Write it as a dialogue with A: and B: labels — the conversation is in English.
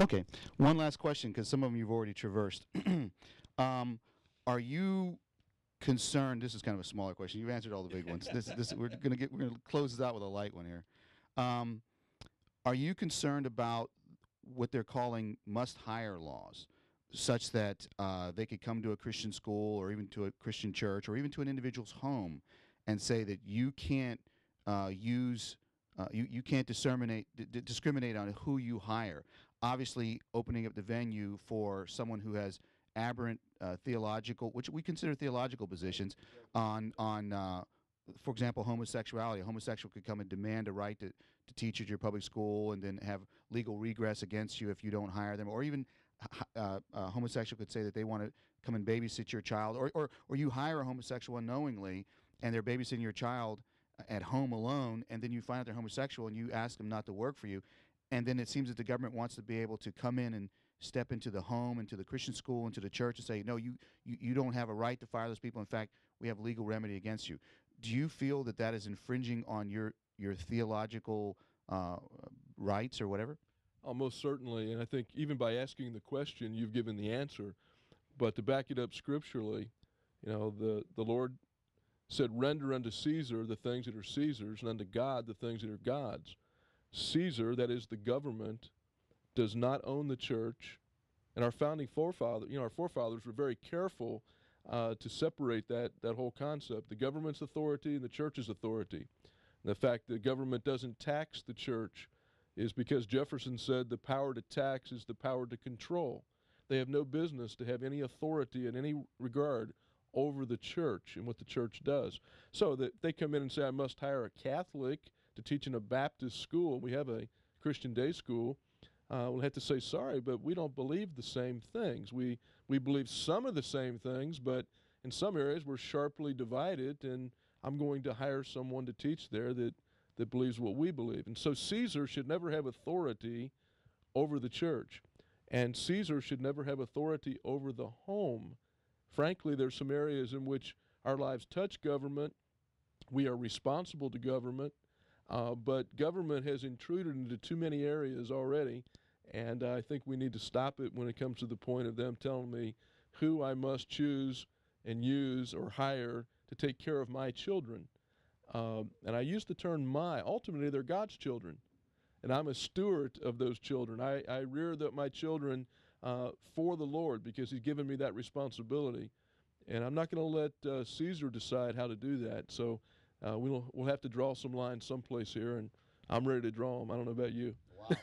A: Okay, one last question, because some of them you've already traversed. Are you concerned? This is kind of a smaller question. You've answered all the big ones. We're gonna close this out with a light one here. Um, are you concerned about what they're calling must-hire laws, such that they could come to a Christian school or even to a Christian church or even to an individual's home and say that you can't you can't discriminate on who you hire? Obviously, opening up the venue for someone who has aberrant theological, which we consider theological positions, on for example, homosexuality. A homosexual could come and demand a right to teach at your public school, and then have legal regress against you if you don't hire them. Or even a homosexual could say that they want to come and babysit your child, or you hire a homosexual unknowingly, and they're babysitting your child at home alone, and then you find out they're homosexual, and you ask them not to work for you, and then it seems that the government wants to be able to come in and step into the home, into the Christian school, into the church, and say, no, you don't have a right to fire those people. In fact, we have legal remedy against you. Do you feel that that is infringing on your theological rights or whatever?
B: Almost certainly, and I think even by asking the question, you've given the answer. But to back it up scripturally, the Lord said, "Render unto Caesar the things that are Caesar's, and unto God the things that are God's." Caesar, that is the government, does not own the church, and our founding forefathers, our forefathers were very careful to separate that whole concept: the government's authority and the church's authority. And the fact that the government doesn't tax the church is because Jefferson said the power to tax is the power to control. They have no business to have any authority in any regard over the church and what the church does. So that they come in and say, I must hire a Catholic to teach in a Baptist school. We have a Christian day school. We'll have to say, sorry, but we don't believe the same things. We believe some of the same things, but in some areas we're sharply divided, and I'm going to hire someone to teach there that believes what we believe. And so Caesar should never have authority over the church, and Caesar should never have authority over the home. Frankly, there's some areas in which our lives touch government. We are responsible to government, but government has intruded into too many areas already, and I think we need to stop it when it comes to the point of them telling me who I must choose and use or hire to take care of my children. And I use the term my. Ultimately, they're God's children, and I'm a steward of those children. I rear my children for the Lord because He's given me that responsibility, and I'm not going to let Caesar decide how to do that. So we'll have to draw some lines someplace here, and I'm ready to draw them. I don't know about you.
A: Wow.